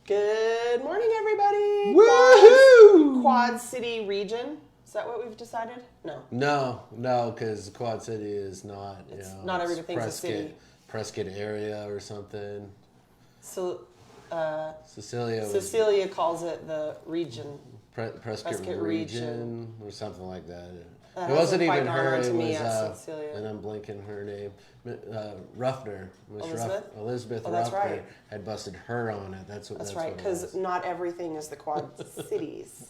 Good morning, everybody. Woohoo! Quad City region. Is that what we've decided? No. No, because Quad City is not. Not everything's a city. Prescott area or something. So, Cecilia calls it the region. Prescott region or something like that. That It wasn't hasn't even quite her. gone on to It me was, yet, Cecilia. and I'm blanking her name. Ruffner. Elizabeth Oh, that's Ruffner right. had busted her on it. That's right, because not everything is the Quad Cities.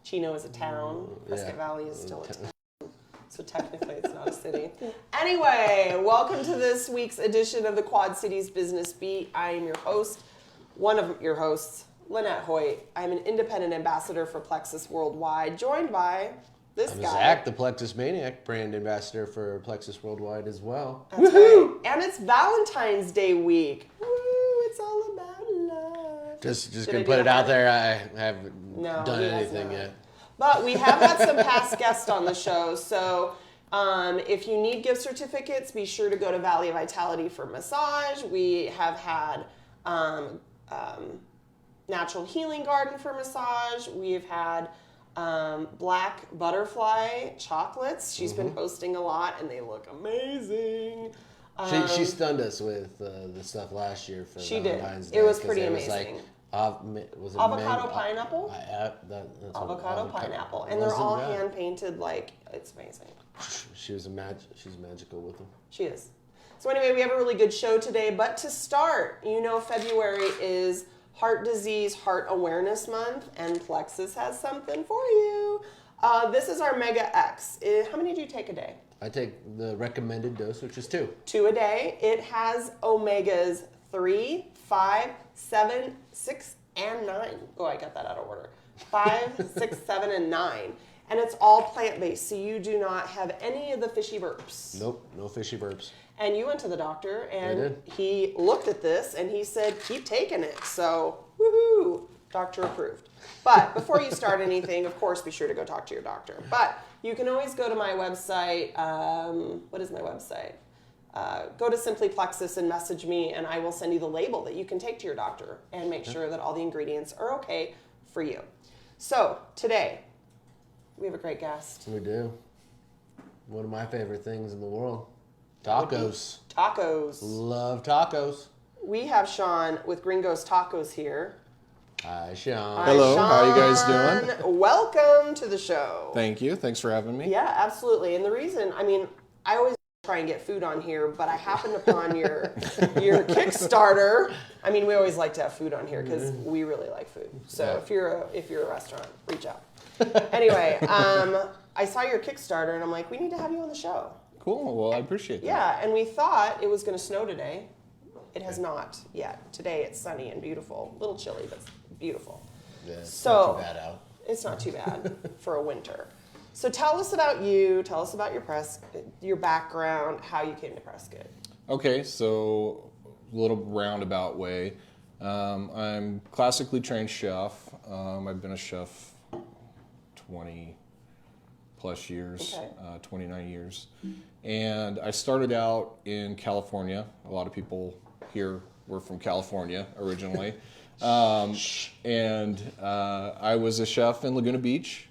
Chino is a town. Prescott Valley is still a town. So technically it's not a city. Anyway, welcome to this week's edition of the Quad Cities Business Beat. I am your host, one of your hosts, Lynette Hoyt. I'm an independent ambassador for Plexus Worldwide, joined by this guy. Zach, the Plexus Maniac, brand ambassador for Plexus Worldwide as well. That's right. And it's Valentine's Day week. Woo, it's all about love. Just gonna put it out there. I haven't done he has anything not. yet. But we have had some past guests on the show, so if you need gift certificates, be sure to go to Valley of Vitality for massage. We have had Natural Healing Garden for massage. We've had Black Butterfly chocolates. She's been posting a lot, and they look amazing. She stunned us with the stuff last year for Valentine's Day. It was pretty amazing. Was it avocado pineapple? That's avocado pineapple, and they're all hand painted. Like, it's amazing. She's magical with them. She is. So anyway, we have a really good show today. But to start, February is Heart Disease Heart Awareness Month, and Plexus has something for you. This is our Mega X. How many do you take a day? I take the recommended dose, which is 2. 2 a day. It has omegas 3, 5, 7, 6, and 9. Oh, I got that out of order. 5, 6, 7, and 9. And it's all plant-based, so you do not have any of the fishy burps. Nope, no fishy burps. And you went to the doctor, and I did. He looked at this, and he said, keep taking it. So, woohoo, doctor approved. But before you start anything, of course, be sure to go talk to your doctor. But you can always go to my website. What is my website? Go to Simply Plexus and message me, and I will send you the label that you can take to your doctor and make sure that all the ingredients are okay for you. So today, we have a great guest. We do. One of my favorite things in the world. Tacos. Tacos. Love tacos. We have Sean with Gringo's Tacos here. Hi, Sean. Hello, Sean. how are you guys doing? Welcome to the show. Thank you. Thanks for having me. Yeah, absolutely. And the reason, I always try and get food on here, but I happened upon your Kickstarter. We always like to have food on here because we really like food. So if you're a restaurant, reach out. Anyway, I saw your Kickstarter and I'm like, we need to have you on the show. Cool. Well, I appreciate that. Yeah, and we thought it was going to snow today. It has not yet. Today it's sunny and beautiful. A little chilly, but beautiful. Yeah, it's not too bad out. It's not too bad for a winter. So tell us about you. Tell us about your background, how you came to Prescott. Okay, so a little roundabout way. I'm classically trained chef. I've been a chef 20 plus years, 29 years. And I started out in California. A lot of people here were from California originally. And I was a chef in Laguna Beach.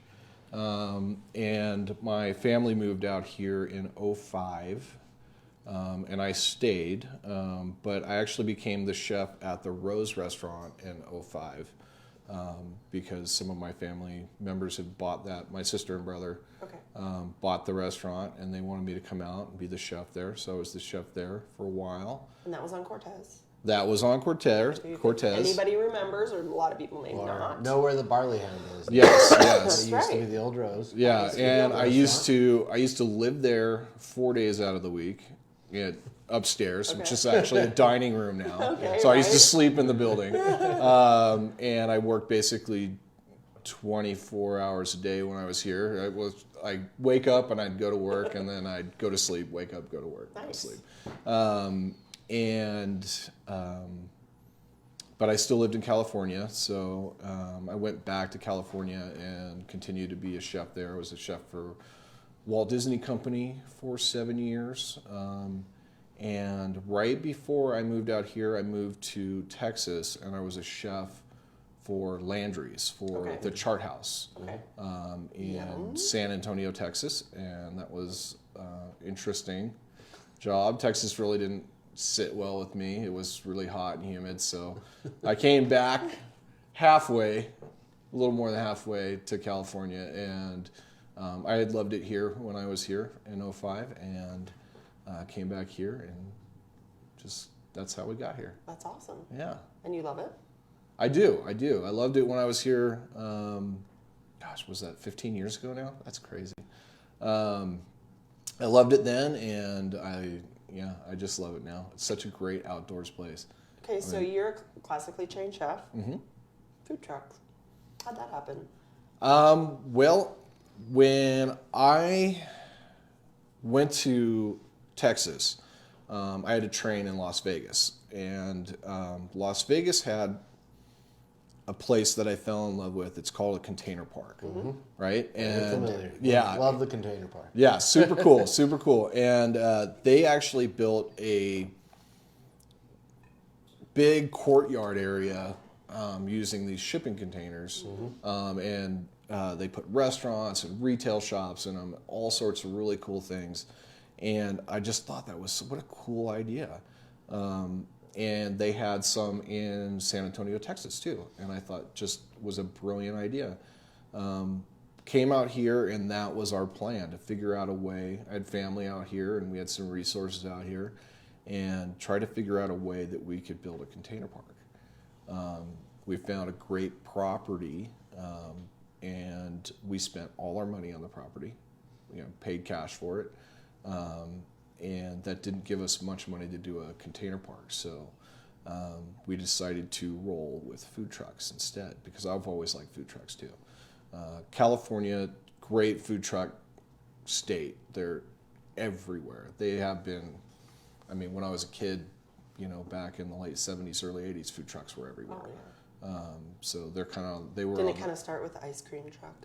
And my family moved out here in 2005, and I stayed, but I actually became the chef at the Rose restaurant in 2005, because some of my family members had bought that. My sister and brother bought the restaurant, and they wanted me to come out and be the chef there, so I was the chef there for a while. And that was on Cortez. That was on Cortez. Anybody remembers, or a lot of people may not. Know where the Barley Hound is. Yes. That's It used to be the old Rose. Yeah, and I used to live there 4 days out of the week, upstairs, which is actually a dining room now. So I used to sleep in the building, and I worked basically 24 hours a day when I was here. I wake up and I'd go to work, and then I'd go to sleep, wake up, go to work, go to sleep. But I still lived in California, so I went back to California and continued to be a chef there. I was a chef for Walt Disney Company for 7 years, And right before I moved out here, I moved to Texas, and I was a chef for Landry's for Okay. the Chart House Okay. in Yum. San Antonio, Texas, and that was interesting job. Texas really didn't sit well with me. It was really hot and humid, so I came back halfway, a little more than halfway to California, and I had loved it here when I was here in '05, and came back here, and just that's how we got here. That's awesome. Yeah. And you love it? I do. I loved it when I was here. Gosh, was that 15 years ago now? That's crazy. I loved it then, and I just love it now. It's such a great outdoors place. Okay, so you're a classically trained chef. Mm-hmm. Food trucks. How'd that happen? Well, when I went to Texas, I had to train in Las Vegas, and Las Vegas had a place that I fell in love with. It's called a container park, right? And Familiar. yeah, Love the container park. yeah, super cool, super cool. And they actually built a big courtyard area using these shipping containers, and they put restaurants and retail shops and all sorts of really cool things. And I just thought that was what a cool idea. And they had some in San Antonio, Texas too. And I thought just was a brilliant idea. Came out here, and that was our plan, to figure out a way. I had family out here, and we had some resources out here, and try to figure out a way that we could build a container park. We found a great property, and we spent all our money on the property, paid cash for it. And that didn't give us much money to do a container park, so we decided to roll with food trucks instead, because I've always liked food trucks too. California, great food truck state. They're everywhere. They have been, when I was a kid, back in the late 70s, early 80s, food trucks were everywhere. Oh, yeah. So they were. Didn't it kind of start with the ice cream truck?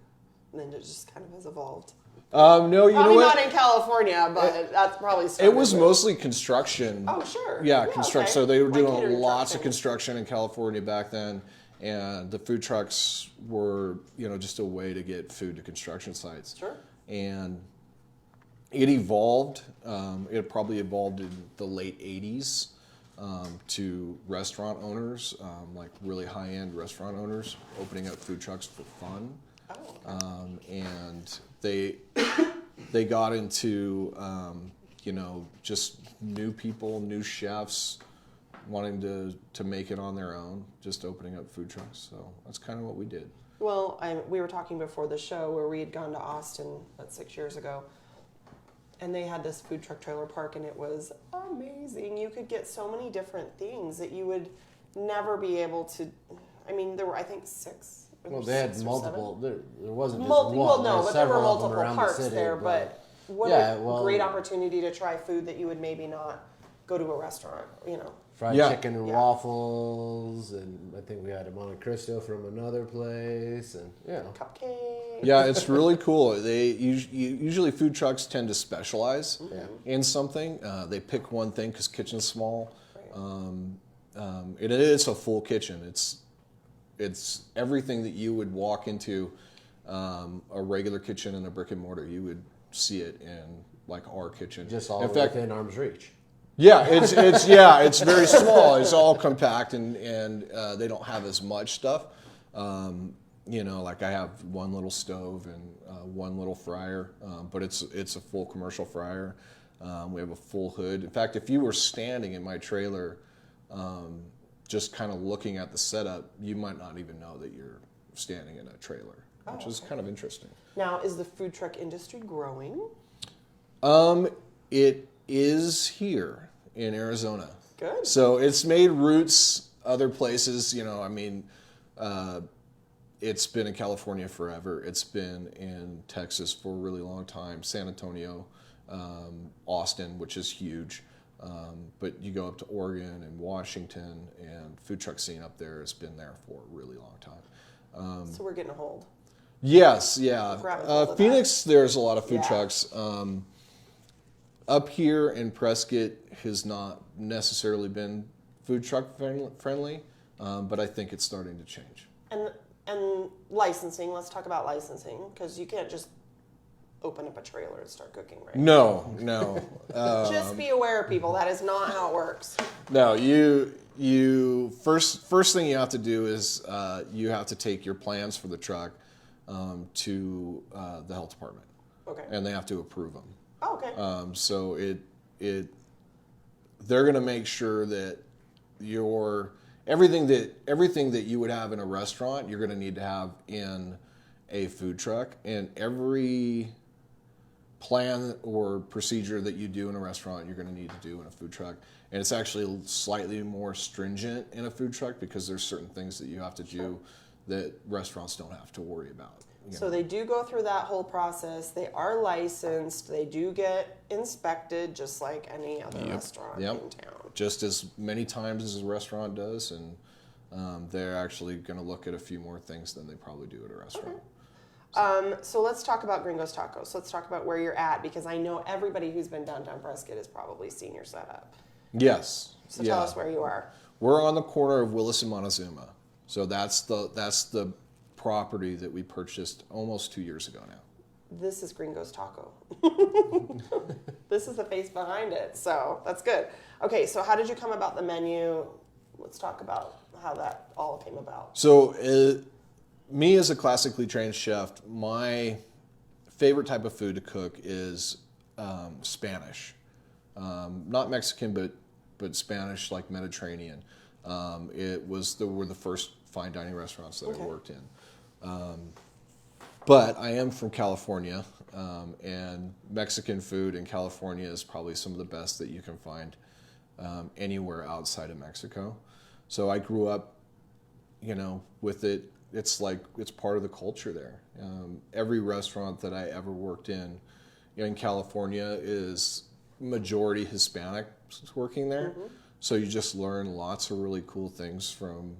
And then it just kind of has evolved. No, you Probably know what? not in California, but that's probably started It was with- mostly construction. Oh, sure. Yeah, construction. okay. So they were Like doing catering lots trucks of and- construction in California back then, and the food trucks were, just a way to get food to construction sites. Sure. And it evolved. It probably evolved in the late '80s to restaurant owners, like really high-end restaurant owners, opening up food trucks for fun. Oh, okay. And they got into just new people, new chefs wanting to make it on their own, just opening up food trucks. So that's kind of what we did. Well, we were talking before the show where we had gone to Austin, about 6 years ago, and they had this food truck trailer park, and it was amazing. You could get so many different things that you would never be able to. There were, I think, six. Well, they had six or multiple. There wasn't just Multi- one. well, no, There's but there were several of them multiple around parks the city, there. But what yeah, a well- great opportunity to try food that you would maybe not go to a restaurant. fried Yeah. chicken and Yeah. waffles, and I think we had a Monte Cristo from another place, and Cupcake. Yeah, it's really cool. Usually food trucks tend to specialize Yeah. in something. They pick one thing because kitchen's small. Right. It is a full kitchen. It's everything that you would walk into a regular kitchen in a brick and mortar. You would see it in like our kitchen. just all in fact, within arm's reach. yeah, it's very small. It's all compact, and they don't have as much stuff. Like I have one little stove and one little fryer, but it's a full commercial fryer. We have a full hood. In fact, if you were standing in my trailer, just kind of looking at the setup, you might not even know that you're standing in a trailer, which is kind of interesting. Now, is the food truck industry growing? It is here in Arizona. Good. So it's made roots other places. It's been in California forever. It's been in Texas for a really long time. San Antonio, Austin, which is huge. But you go up to Oregon and Washington, and food truck scene up there has been there for a really long time. So we're getting a hold. Yes, yeah. Grab a hold of Phoenix, there's a lot of food Yeah. trucks. Up here in Prescott has not necessarily been food truck friendly, but I think it's starting to change. And licensing. Let's talk about licensing, because you can't just open up a trailer and start cooking, right? No. Just be aware, people. That is not how it works. No, you first thing you have to do is you have to take your plans for the truck to the health department. Okay. And they have to approve them. Oh, okay. So they're going to make sure that everything that you would have in a restaurant, you're going to need to have in a food truck, and every plan or procedure that you do in a restaurant, you're going to need to do in a food truck. And it's actually slightly more stringent in a food truck because there's certain things that you have to do that restaurants don't have to worry about. So they do go through that whole process. They are licensed. They do get inspected just like any other restaurant in town. Just as many times as a restaurant does, and they're actually going to look at a few more things than they probably do at a restaurant. Okay. So let's talk about Gringo's Tacos. Let's talk about where you're at, because I know everybody who's been downtown Prescott has probably seen your setup. Yes. So tell us where you are. We're on the corner of Willis and Montezuma. So that's the property that we purchased almost 2 years ago now. This is Gringo's Taco. This is the face behind it, so that's good. Okay, so how did you come about the menu? Let's talk about how that all came about. So me as a classically trained chef, my favorite type of food to cook is Spanish. Not Mexican, but Spanish, like Mediterranean. Were the first fine dining restaurants that I worked in. But I am from California, and Mexican food in California is probably some of the best that you can find anywhere outside of Mexico. So I grew up, with it. It's part of the culture there. Every restaurant that I ever worked in California is majority Hispanic working there. Mm-hmm. So you just learn lots of really cool things from,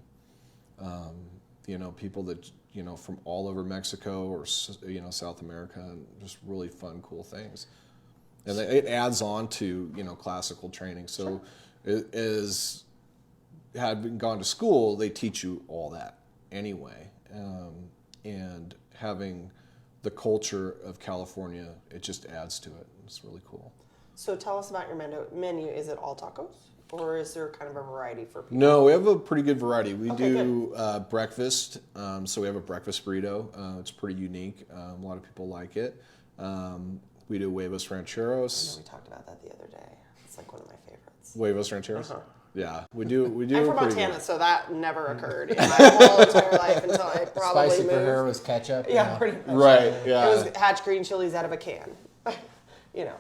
people that, from all over Mexico or, South America, and just really fun, cool things. And it adds on to, classical training. So had gone to school, they teach you all that anyway. And having the culture of California, it just adds to it. It's really cool. So tell us about your menu. Is it all tacos, or is there kind of a variety for people? No, we have a pretty good variety. We do breakfast. So we have a breakfast burrito. It's pretty unique. A lot of people like it. We do huevos rancheros. I know we talked about that the other day. It's like one of my favorites. Huevos rancheros? Uh-huh. Yeah, we do. I'm from Montana, so that never occurred in my whole entire life until I probably Spicy moved. for her was ketchup. Yeah, pretty much. Right, yeah. It was hatch green chilies out of a can. I know.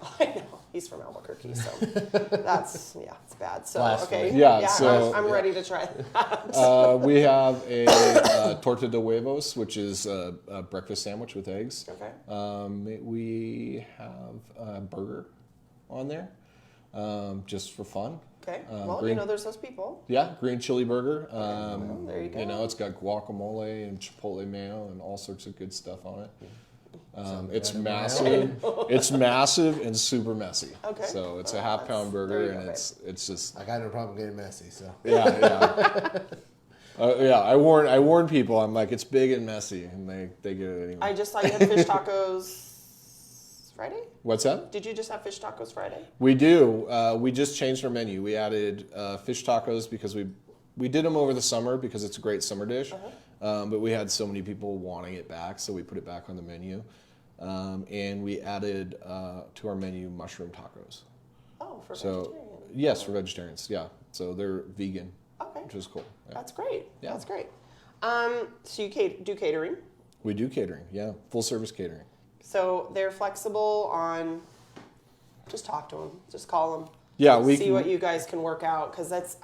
He's from Albuquerque, so that's, it's bad. So, okay. Yeah, so I'm ready to try that. We have a torta de huevos, which is a breakfast sandwich with eggs. Okay. We have a burger on there, just for fun. Okay. Well, there's those people. Yeah, green chili burger. There you go. It's got guacamole and chipotle mayo and all sorts of good stuff on it. It's massive. It's massive and super messy. Okay. So it's a half-pound burger, and it's just. I got no problem getting messy. So. Yeah. I warn people. I'm like, it's big and messy, and they get it anyway. I just saw you had fish tacos Friday. What's that? Did you just have fish tacos Friday? We do. We just changed our menu. We added fish tacos because we did them over the summer because it's a great summer dish. But we had so many people wanting it back, so we put it back on the menu. And we added to our menu mushroom tacos. Oh, for vegetarian? Yes, for vegetarians, yeah. So they're vegan, which is cool. Yeah. That's great. Yeah. That's great. So you do catering? We do catering, yeah. Full service catering. So they're flexible on, just talk to them, just call them. Yeah, what you guys can work out, because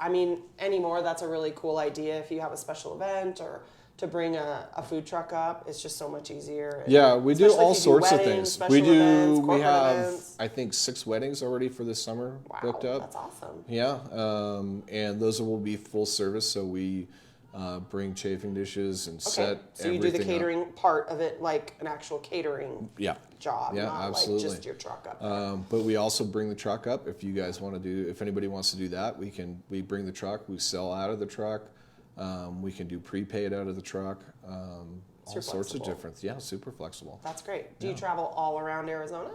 anymore, that's a really cool idea. If you have a special event or to bring a food truck up, it's just so much easier. Yeah, we do all sorts of things. We have, events. I think, 6 weddings already for this summer booked up. That's awesome. Yeah, and those will be full service. So we bring chafing dishes, and Okay. set So you everything do the up. catering part of it like an actual catering Yeah. job, Yeah, not absolutely. like just your truck up there. But we also bring the truck up. If you guys want to do, if anybody wants to do that, we bring the truck, we sell out of the truck. We can do prepaid out of the truck. All Super sorts of flexible. different, yeah, super flexible. That's great. Do you travel all around Arizona?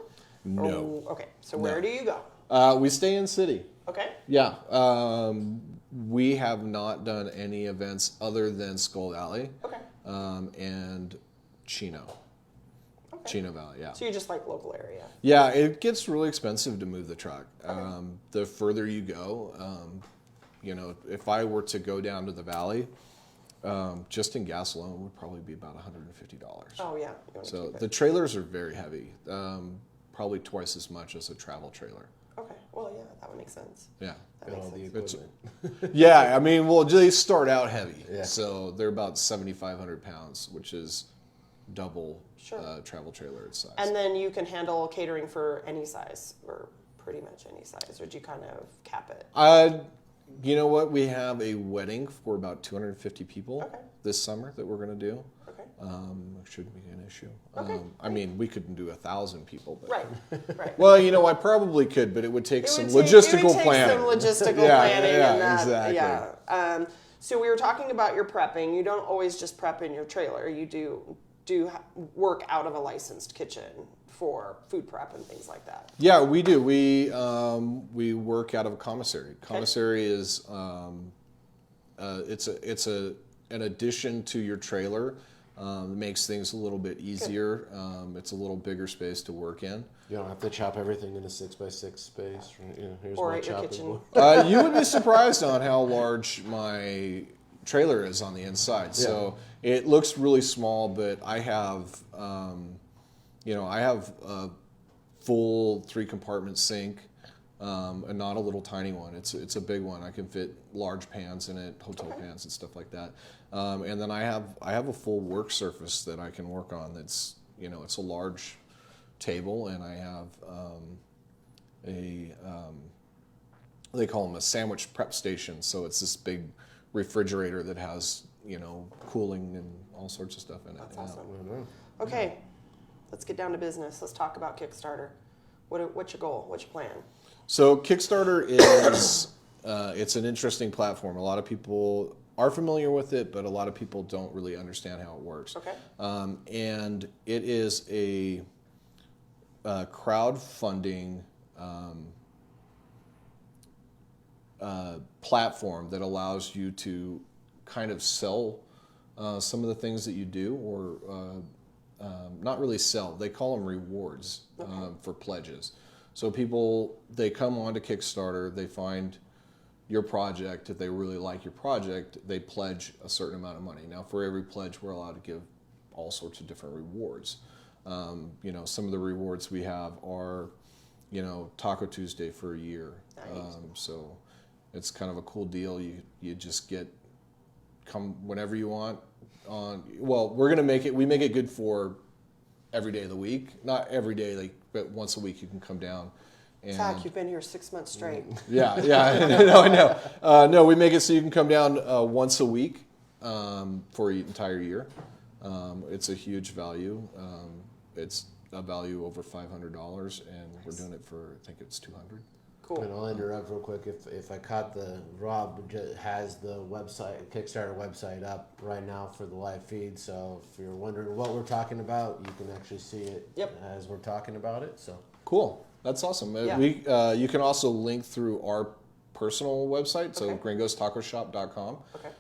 No. Okay. So where do you go? We stay in city. Okay. Yeah. We have not done any events other than Skull Valley Okay. and Chino. Okay. Chino Valley, yeah. So you just like local area. Yeah, it gets really expensive to move the truck. The further you go, if I were to go down to the valley, just in gas alone would probably be about $150. Oh yeah. You wanna So keep it. the trailers are very heavy, probably twice as much as a travel trailer. Okay. Well, yeah, that would make sense. Yeah. That Got makes all the sense. equipment. Yeah, I mean, well, they start out heavy. Yeah. So they're about 7,500 pounds, which is double Sure. travel trailer its size. And then you can handle catering for any size, or pretty much any size, or do you kind of cap it? You know what? We have a wedding for about 250 people Okay. this summer that we're going to do. Okay. Shouldn't be an issue. Okay, I mean, we couldn't do 1,000 people, but Right. Right. well, I probably could, but it would take some It would logistical take planning. some logistical Yeah, planning yeah, and that. exactly. Yeah. So we were talking about your prepping. You don't always just prep in your trailer. You do work out of a licensed kitchen for food prep and things like that. Yeah, we do. We work out of a commissary. Commissary is it's an addition to your trailer. It makes things a little bit easier. It's a little bigger space to work in. You don't have to chop everything in a 6x6 space. Here's Or my at your chopping kitchen. board. You would be surprised on how large my trailer is on the inside. So it looks really small, but I have, I have a full 3-compartment sink, and not a little tiny one. It's a big one. I can fit large pans in it, hotel pans and stuff like that. And then I have a full work surface that I can work on. That's it's a large table, and I have they call them a sandwich prep station. So it's this big refrigerator that has cooling and all sorts of stuff in it. That's yeah. awesome. Okay, let's get down to business. Let's talk about Kickstarter. What's your goal? What's your plan? So Kickstarter is it's an interesting platform. A lot of people are familiar with it, but a lot of people don't really understand how it works. Okay. And it is a crowdfunding platform that allows you to kind of sell some of the things that you do, or not really sell. They call them rewards for pledges. So people, they come onto Kickstarter, they find your project. If they really like your project, they pledge a certain amount of money. Now, for every pledge, we're allowed to give all sorts of different rewards. Some of the rewards we have are, Taco Tuesday for a year. Nice. So it's kind of a cool deal. You just come whenever you want. We make it good for every day of the week. Not every day, but once a week you can come down. And Zach, you've been here 6 months straight. yeah, no, I know. No, we make it so you can come down once a week for the entire year. It's a huge value. It's a value over $500, and we're doing it for, I think it's $200. Cool. And I'll interrupt real quick. If I caught Rob has the website, Kickstarter website up right now for the live feed. So if you're wondering what we're talking about, you can actually see it as we're talking about it. So Cool. That's awesome. Yeah. You can also link through our personal website, so Okay. gringostacoshop.com. Okay.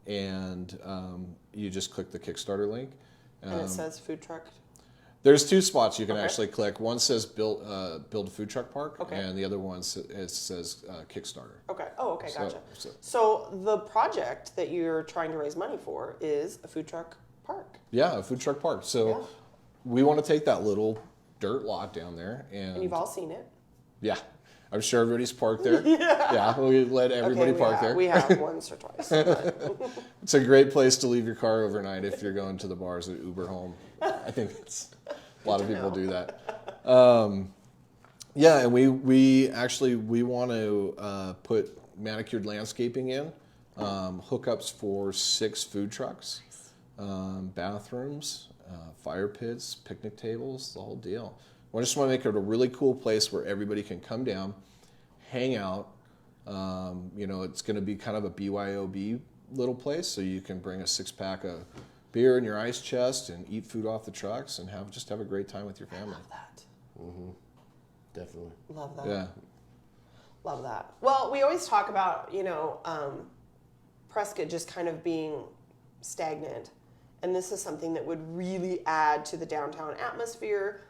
And you just click the Kickstarter link. And it says food truck. There's 2 spots you can Okay. actually click. One says build a food truck park, Okay. and the other one says Kickstarter. Okay. Oh, okay. Gotcha. So- So the project that you're trying to raise money for is a food truck park. Yeah, a food truck park. So Yeah. we want to take that little dirt lot down there, And you've all seen it. yeah, I'm sure everybody's parked there. Yeah, we let everybody park there. We have once or twice. but- It's a great place to leave your car overnight if you're going to the bars at Uber home. I think a lot of people do that. Yeah, and we want to put manicured landscaping in. hookups for 6 food trucks, bathrooms, fire pits, picnic tables, the whole deal. I just want to make it a really cool place where everybody can come down, hang out. It's going to be kind of a BYOB little place, so you can bring a 6-pack of beer in your ice chest and eat food off the trucks and have a great time with your family. I love that. Mm-hmm. Definitely. Love that. Yeah. Love that. Well, we always talk about, Prescott just kind of being stagnant. And this is something that would really add to the downtown atmosphere.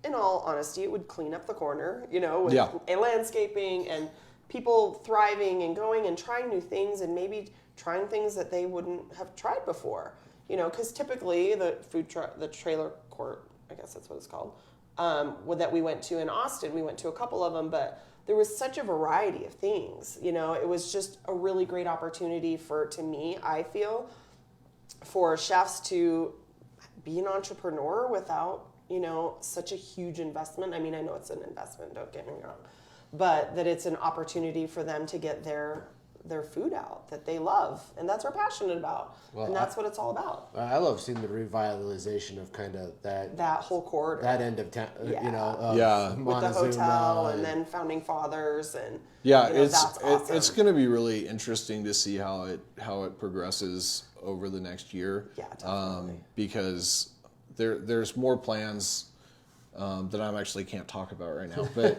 In all honesty, it would clean up the corner, with landscaping and people thriving and going and trying new things and maybe trying things that they wouldn't have tried before. Because typically the the trailer court, I guess that's what it's called, that we went to in Austin, we went to a couple of them, but there was such a variety of things. It was just a really great opportunity I feel, for chefs to be an entrepreneur without, such a huge investment. I mean, I know it's an investment, don't get me wrong, but that it's an opportunity for them to get their food out that they love and that's what we're passionate about. Well, and that's what it's all about. I love seeing the revitalization of kind of that whole corridor, that end of town, with Montezuma, the hotel and then Founding Fathers and it's that's awesome. It's going to be really interesting to see how it progresses over the next year. Yeah, definitely. Because there's more plans that I actually can't talk about right now, but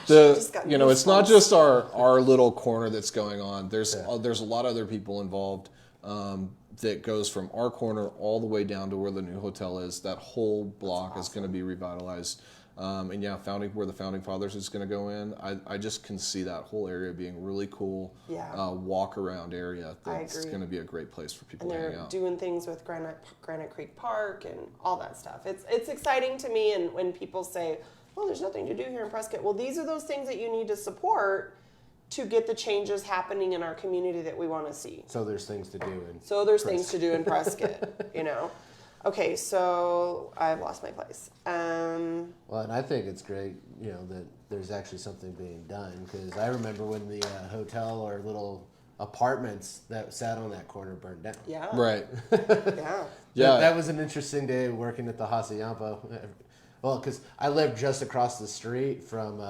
it's not just our little corner that's going on. There's a lot of other people involved that goes from our corner all the way down to where the new hotel is. That whole block is going to be revitalized, where the Founding Fathers is going to go in. I just can see that whole area being really cool. Walk around area. That's going to be a great place for people to hang out. And they're doing things with Granite Creek Park and all that stuff. It's exciting to me. And when people say, "Well, there's nothing to do here in Prescott," well, these are those things that you need to support to get the changes happening in our community that we want to see. So there's things to do things to do in Prescott. Okay, so I've lost my place. Well, and I think it's great, that there's actually something being done, because I remember when the hotel or little apartments that sat on that corner burned down. Yeah. Right. Yeah. That was an interesting day working at the Hacienda. Well, because I lived just across the street from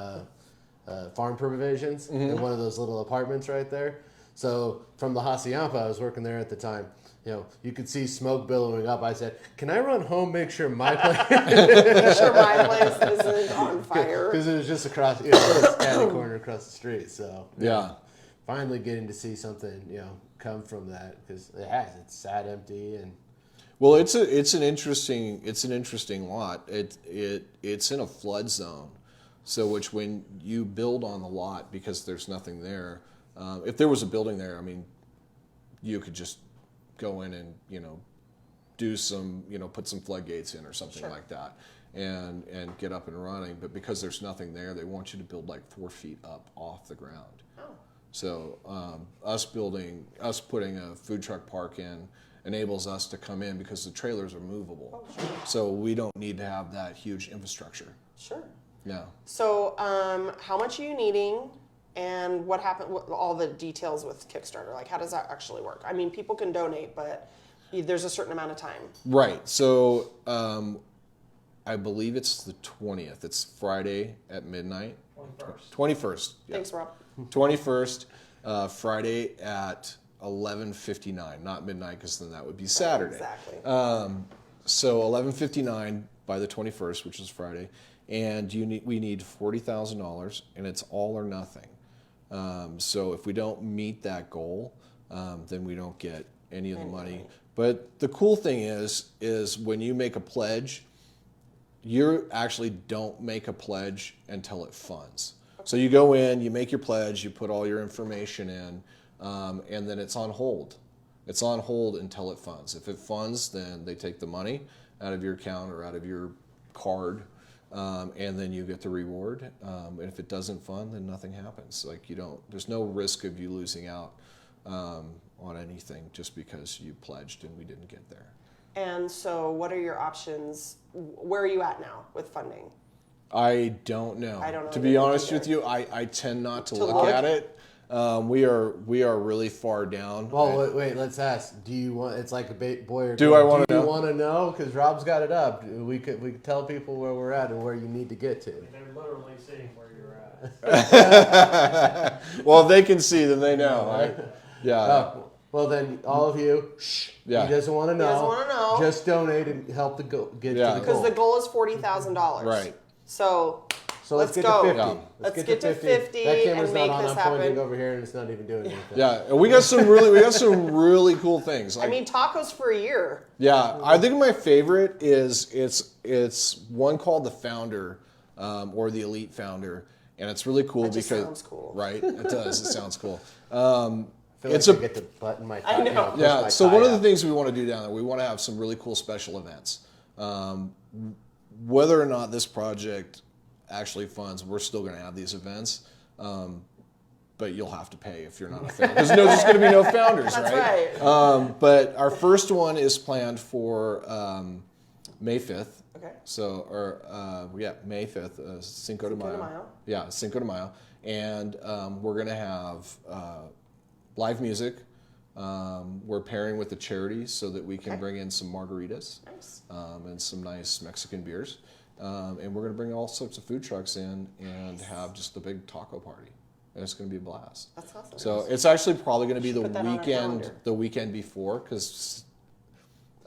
Farm Provisions in one of those little apartments right there. So from the Hacienda, I was working there at the time. You could see smoke billowing up. I said, "Can I run home, make sure my place isn't on fire?" Because it was just across, this catty corner across the street. So finally getting to see something, come from that, because it's sat empty and. Well, it's an interesting lot. It's in a flood zone, so which when you build on the lot, because there's nothing there. If there was a building there, I mean, you could just go in and do some put some floodgates in or something like that, and get up and running. But because there's nothing there, they want you to build like 4 feet up off the ground. Oh. So us putting a food truck park in enables us to come in because the trailers are movable. Oh, sure. So we don't need to have that huge infrastructure. Sure. Yeah. So how much are you needing? And what happened? All the details with Kickstarter, like how does that actually work? I mean, people can donate, but there's a certain amount of time. Right. So I believe it's the 20th. It's Friday at midnight. 21st. Yeah. Thanks, Rob. 21st, Friday at 11:59, not midnight, because then that would be Saturday. Exactly. So 11:59 by the 21st, which is Friday, and we need $40,000, and it's all or nothing. So if we don't meet that goal, then we don't get any of the money. But the cool thing is when you make a pledge, you actually don't make a pledge until it funds. So you go in, you make your pledge, you put all your information in, and then it's on hold. It's on hold until it funds. If it funds, then they take the money out of your account or out of your card, and then you get the reward. And if it doesn't fund, then nothing happens. Like there's no risk of you losing out on anything just because you pledged and we didn't get there. And so what are your options? Where are you at now with funding? I don't know. I don't know. To be honest with you, I tend not to look at it. We are really far down. Well, wait. Let's ask. Do you want? It's like a boy or Do girl. I want to Do know? you want to know? Because Rob's got it up. We could tell people where we're at and where you need to get to. They're literally seeing where you're at. Well, if they can see, then they know, right? Yeah. Well, then all of you. Shh. Yeah. He doesn't want to know. doesn't wanna know. Just donate and help get to the goal. Because the goal is $40,000. Right. So let's get go. to 50. Yeah. Let's get to 50 That camera's and make not on. this I'm happen. pointing over here and it's not even doing anything. Yeah, and we got some really cool things. I mean, tacos for a year. Yeah, I think my favorite is it's one called the Founder, or the Elite Founder, and it's really cool That just because sounds cool. right, it does. It sounds cool. I feel It's like a- I get to button my I know. push Yeah, my so tie one of the up. things we want to do down there, we want to have some really cool special events. Whether or not this project actually funds, we're still going to have these events. But you'll have to pay if you're not a founder. There's just going to be no founders, That's right? right. But our first one is planned for May 5th. Okay. So, May 5th, Cinco de Mayo. Mayo. Yeah, Cinco de Mayo. And we're going to have live music. We're pairing with the charity so that we can bring in some margaritas Nice. and some nice Mexican beers. And we're going to bring all sorts of food trucks in and have just a big taco party. And it's going to be a blast. That's awesome. So it's actually probably going to be Put that on our calendar. the weekend before, because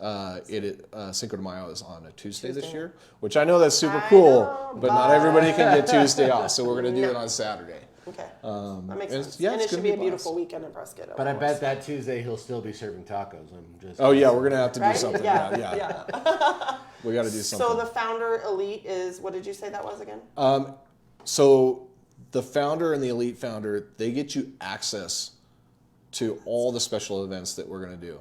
Cinco de Mayo is on a Tuesday this Tuesday. year, which I know that's super I cool, know, but not everybody can get Tuesday off, so we're going to do it No. on Saturday. Okay. That makes and sense. yeah, and it's it should gonna be be a a beautiful blast. weekend in Prescott. of But I course. bet that Tuesday he'll still be serving tacos. I'm just. Oh yeah, we're going to have to do Right? something. Yeah. Yeah. We got to do something. So the Founder Elite is, what did you say that was again? So the Founder and the Elite Founder, they get you access to all the special events that we're going to do.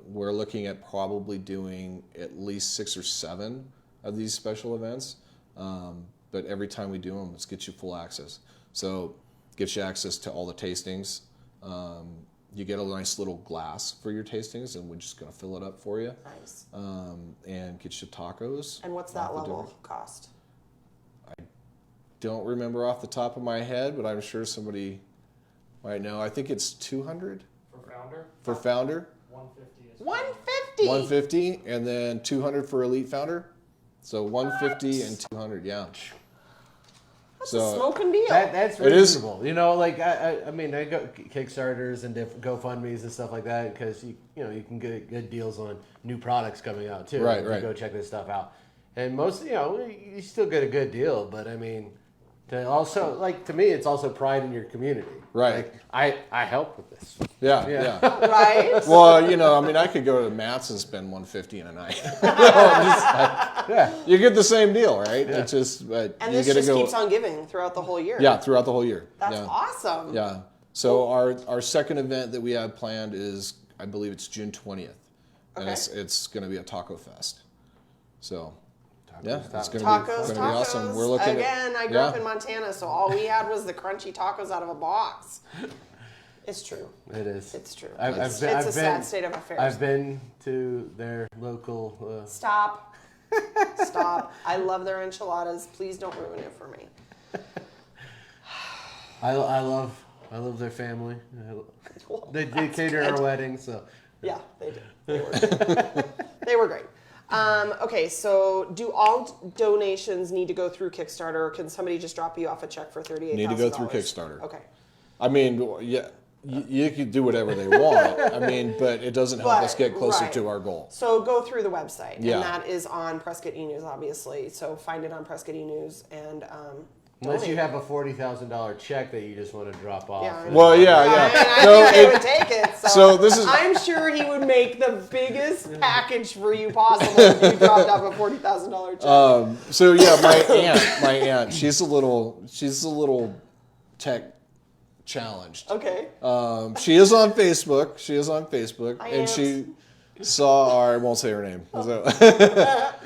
We're looking at probably doing at least 6 or 7 of these special events. But every time we do them, it's get you full access. So get you access to all the tastings. You get a nice little glass for your tastings, and we're just going to fill it up for you. Nice. And get you tacos. And what's that level cost? Don't remember off the top of my head, but I'm sure somebody might know. I think it's $200 For founder, for Founder, 150 is 150. 150, and then $200 for Elite Founder. So 150 and 200, yeah. That's a smoking deal. That's It is. reasonable. You know, like I mean, I go Kickstarters and different GoFundMe's and stuff like that because you can get good deals on new products coming out too. Right, If you right. Go check this stuff out, and most you still get a good deal, but I mean, to me, it's also pride in your community. Right. Like I help with this. Yeah. Right? Well, I could go to Matt's and spend 150 in a night. Yeah. You get the same deal, right? It's just, but And you this get to just go. keeps on giving throughout the whole year. Yeah, throughout the whole year. That's yeah. awesome. Yeah. So our second event that we have planned is, I believe it's June 20th, and Okay. it's going to be a taco fest. So Tacos, yeah, it's going Tacos, to be awesome. We're looking Again, at, I grew up in Montana, so all we had was the crunchy tacos out of a box. It's true. It is. It's true. I've It's been- a sad state of affairs. I've been to their local. Stop. Stop. I love their enchiladas. Please don't ruin it for me. I love their family. They catered our wedding, so. Yeah, they did. They were, they were great. Okay, so do all donations need to go through Kickstarter, or can somebody just drop you off a check for $38,000? Need to go through Kickstarter. Okay. I mean, yeah, you can do whatever they want. I mean, but it doesn't help us get closer right. to our goal. So go through the website, Yeah. and that is on Prescott E-News, obviously. So find it on Prescott E-News and Unless you donate. have a $40,000 check that you just want to drop off. Yeah, I know. Well, yeah. I So think they it- would take it. so this is- I'm sure he would make the biggest package for you possible if you dropped off a $40,000 check. So yeah, my aunt, she's a little tech challenged. Okay. She is on Facebook. Hi, And Aunt. she saw I won't say her name. So,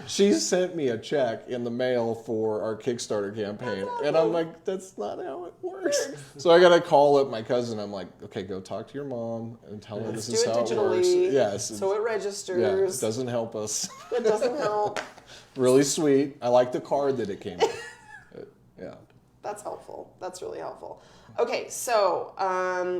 she sent me a check in the mail for our Kickstarter campaign. And I'm like, that's not how it works. So I got to call up my cousin. I'm like, okay, go talk to your mom and tell her this Do is it how it works. digitally. Yes. So it Yeah, registers. it doesn't help us. It doesn't help. Really sweet. I like the card that it came with. Yeah. That's helpful. That's really helpful. Okay, so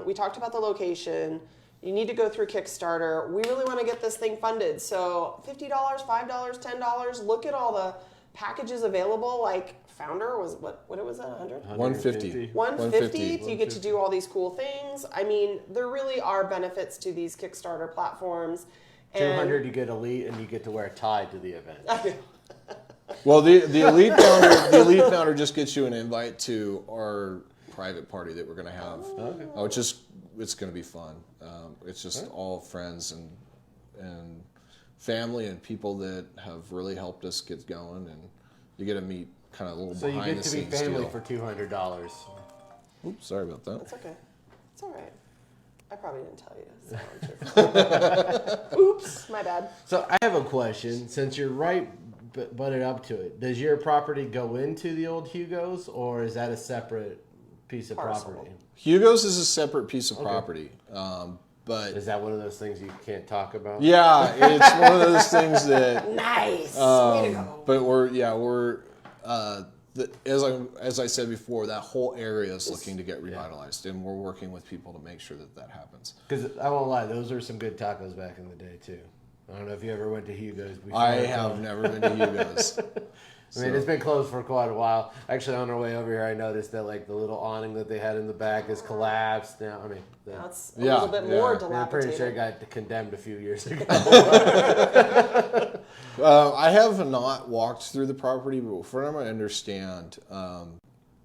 we talked about the location. You need to go through Kickstarter. We really want to get this thing funded. So $50, $5, $10. Look at all the packages available. Like Founder was what it was at 100? 150. 150. You get to do all these cool things. I mean, there really are benefits to these Kickstarter platforms. 200, you get elite, and you get to wear a tie to the event. Well, the elite founder just gets you an invite to our private party that we're going to have. Okay. Oh, it's going to be fun. It's just all friends and family and people that have really helped us get going, and you get to meet kind of a little So you behind get the to be scenes family deal. for $200. Oops, sorry about that. That's okay. It's all right. I probably didn't tell you. So oops, my bad. So I have a question. Since you're right butted up to it, does your property go into the old Hugo's, or is that a separate piece of Parcel. property? Hugo's is a separate piece of property, but Is that one of those things you can't talk about? yeah, it's one of those things that. Nice. Way to go. But as I said before, that whole area is looking to get revitalized, and we're working with people to make sure that happens. Because I won't lie, those were some good tacos back in the day too. I don't know if you ever went to Hugo's before. I have never been to Hugo's. I mean, it's been closed for quite a while. Actually, on our way over here, I noticed that like the little awning that they had in the back is collapsed now. I mean, That's a little bit more I'm pretty dilapidated. sure it got condemned a few years ago. I have not walked through the property, but from what I understand,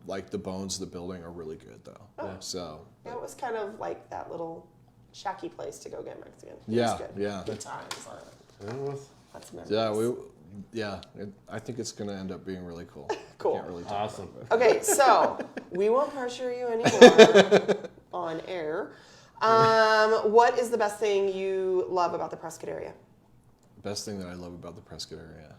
like the bones of the building are really good though. Oh. So Yeah, it was kind of like that little shacky place to go get Mexican. It Yeah, was good. yeah. Good times. That's memories. I think it's going to end up being really cool. Cool. Can't really talk Awesome. about it. Okay, so we won't pressure you anymore on air. What is the best thing you love about the Prescott area? Best thing that I love about the Prescott area.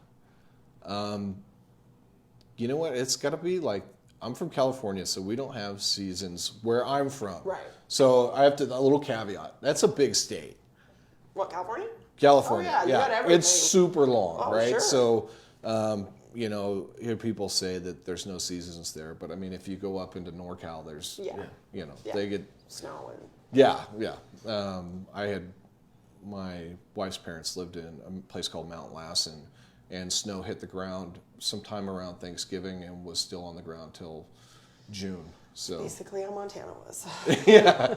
You know what? It's got to be like, I'm from California, so we don't have seasons where I'm from. Right. So I have to, a little caveat. That's a big state. What, California? California. Oh, yeah, you got everything. It's super long, Oh, right? sure. So, hear people say that there's no seasons there, but I mean, if you go up into NorCal, there's, Yeah. they get, Snow and yeah. I had, my wife's parents lived in a place called Mount Lassen, and snow hit the ground sometime around Thanksgiving and was still on the ground till June. So basically how Montana was. yeah.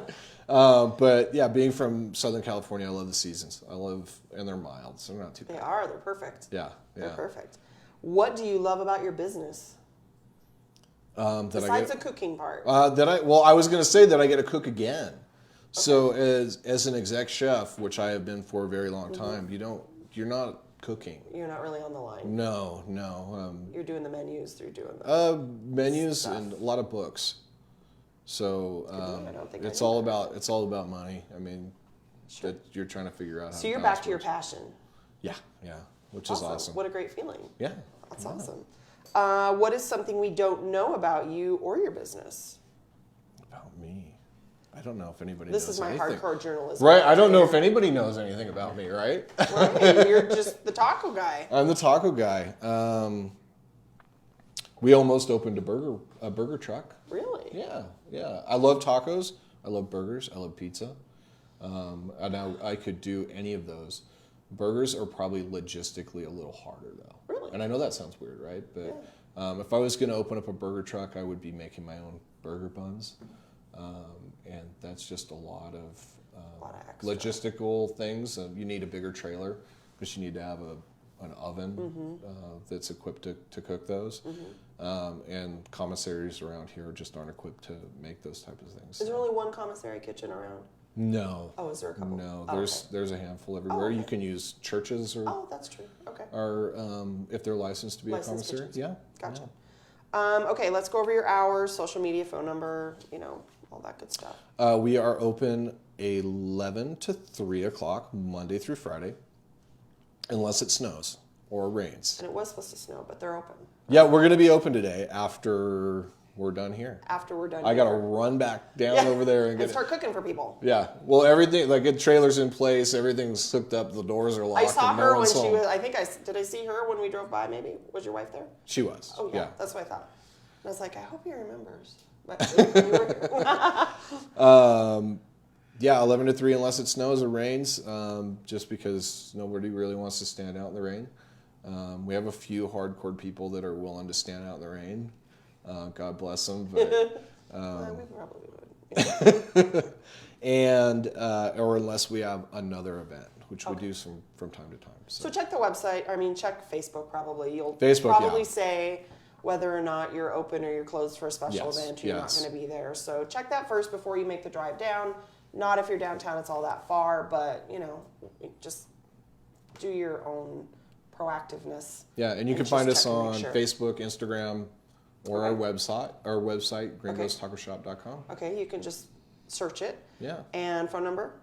But yeah, being from Southern California, I love the seasons. And they're mild, so they're not too bad. They're perfect. Yeah. They're perfect. What do you love about your business? Besides the cooking part. I was going to say that I get to cook again. Okay. So as an exec chef, which I have been for a very long time, you're not cooking. You're not really on the line. No. You're doing the menus. You're doing the menus stuff. and a lot of books. So it's all about money. I mean, that you're trying to figure out how. So to you're balance back to your works. passion. Yeah, which is awesome. What a great feeling. Yeah, That's awesome. What is something we don't know about you or your business? About me, I don't know if anybody. This knows is my anything. hardcore journalism. Right, I don't know if anybody knows anything about me. Right. Right, you're just the taco guy. I'm the taco guy. We almost opened a burger truck. Really? Yeah. I love tacos. I love burgers. I love pizza. And I could do any of those. Burgers are probably logistically a little harder though. Really? And I know that sounds weird, right? But if I was going to open up a burger truck, I would be making my own burger buns. And that's just a lot of extra. logistical things. You need a bigger trailer because you need to have an oven that's equipped to cook those. And commissaries around here just aren't equipped to make those type of things. Is there only one commissary kitchen around? No. Oh, is there a couple? No, Oh, there's a handful everywhere. okay. You can use churches or that's true. Okay. if they're licensed to be Licensed a commissary. kitchens. Yeah. Gotcha. Okay, let's go over your hours, social media, phone number, all that good stuff. We are open 11 to 3 o'clock Monday through Friday, unless it snows or rains. And it was supposed to snow, but they're open. Yeah, we're going to be open today after we're done here. After we're done I got to here. Run back down over there and get start cooking for people. Yeah. Well, everything, like the trailer's in place, everything's hooked up, the doors are locked. I saw and no her when one's she home. was, did I see her when we drove by maybe? Was your wife there? She was. Oh, yeah. That's what I thought. I was like, I hope he remembers. But you were here. Yeah, 11 to 3 unless it snows or rains, just because nobody really wants to stand out in the rain. We have a few hardcore people that are willing to stand out in the rain. God bless them. But, We probably would. and or unless we have another event, which we do from time to time. So check the website. I mean, check Facebook probably. You'll Facebook, probably yeah. say whether or not you're open or you're closed for a special Yes, event or you're not yes. going to be there. So check that first before you make the drive down. Not if you're downtown, it's all that far, but you know, just do your own proactiveness. Yeah, and you can just find us check and make on sure. Facebook, Instagram, or Okay. our website, gringostacoshop.com. Okay, you can just search it. Yeah. And phone number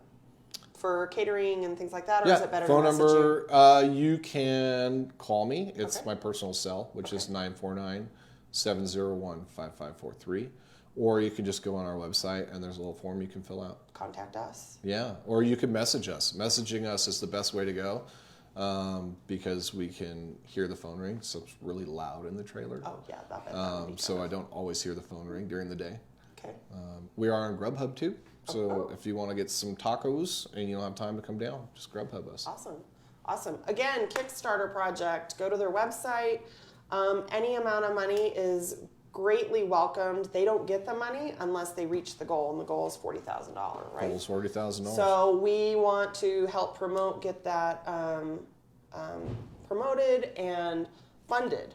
for catering and things like that, or is it better phone to message you? number, you can call me. It's Okay. my personal cell, which is 949-701-5543. Or you can just go on our website and there's a little form you can fill out. Contact us. Yeah, or you can message us. Messaging us is the best way to go because we can hear the phone ring, so it's really loud in the trailer. Oh yeah, that would be So I don't always hear the phone ring during the day. okay. We are on Grubhub too, so if you want to get some tacos and you don't have time to come down, just Grubhub us. Awesome. Again, Kickstarter project. Go to their website. Any amount of money is greatly welcomed. They don't get the money unless they reach the goal, and the goal is $40,000, right? Goal's $40,000. So we want to help get that promoted and funded,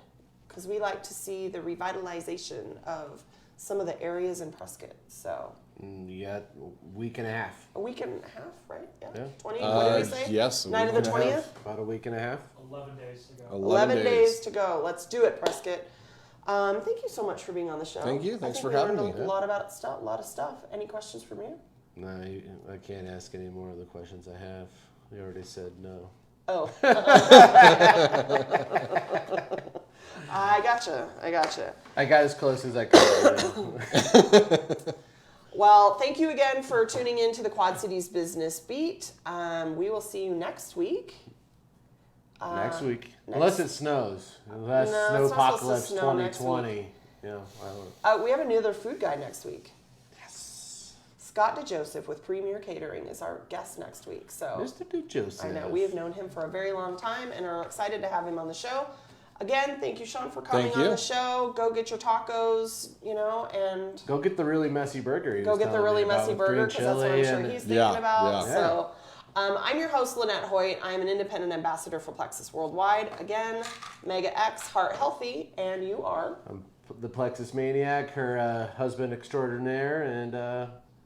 because we like to see the revitalization of some of the areas in Prescott. So You got a week and a half. a week and a half, right? Yeah. Yeah. 20. What did we say? Yes. a Night week of the and a half. 20th. About a week and a half. 11 days to go. 11 days to go. Let's do it, Prescott. Thank you so much for being on the show. Thank you. I Thanks think for having learned me. A lot about stuff. A lot of stuff. Any questions from you? No, I can't ask any more of the questions I have. You already said no. Oh. I gotcha. I got as close as I could. Well, thank you again for tuning in to the Quad Cities Business Beat. We will see you next week. Next week. Unless it snows. Unless No, Snow it's not supposed to Apocalypse snow next 2020. Yeah, I don't. We have another food guy next week. Yes. Scott DeJoseph with Premier Catering is our guest next week. So Mr. DeJoseph. I know we have known him for a very long time and are excited to have him on the show. Again, thank you, Sean, for coming Thank on you. the show. Go get your tacos, and Go get the really messy burger. go get the really messy burger, because that's what I'm sure he's thinking Yeah, about. yeah. So I'm your host, Lynette Hoyt. I'm an independent ambassador for Plexus Worldwide. Again, Mega X, Heart Healthy, and you are? I'm the Plexus Maniac, her husband extraordinaire, and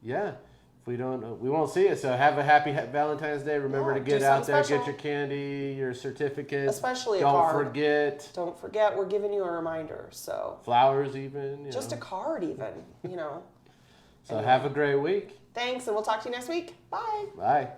yeah, if we don't, we won't see it. So have a happy Valentine's Day. Remember Yeah, to get do out there, something get your candy, your certificates. Especially a don't card. forget Don't forget, we're giving you a reminder. So flowers, even. You just know. a card, even. So have a great week. Thanks, and we'll talk to you next week. Bye. Bye.